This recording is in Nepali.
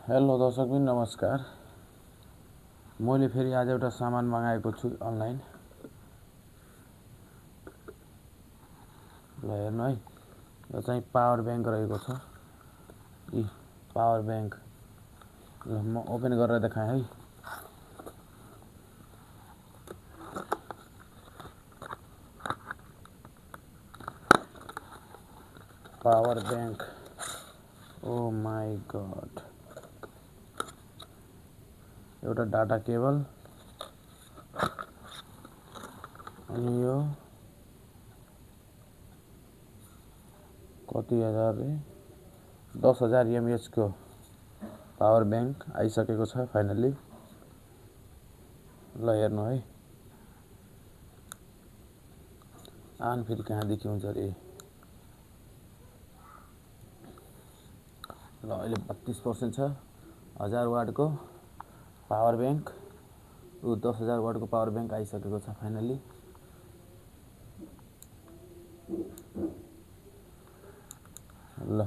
हेलो दर्शकबिन नमस्कार। मैले फेरि आज एउटा सामान मगाएको छु अनलाइन। ल हेर्नु है, यो चाहिँ पावर ब्याङ्क रहेको छ। पावर ब्याङ्क ल म ओपन गरेर देखाएँ है। Power bank, oh my God. एउटा डाटा केबल अनि यो कति हजार रे 10,000 mAh को पावर ब्याङ्क आइसकेको छ फाइनली। ल हेर्नु है, आन फेरि कहाँदेखि हुन्छ रे। ल अहिले 32% छ। 1000 वाटको पावर ब्याङ्क, 10,000 वाटको पावर ब्याङ्क आइसकेको छ फाइनली। ल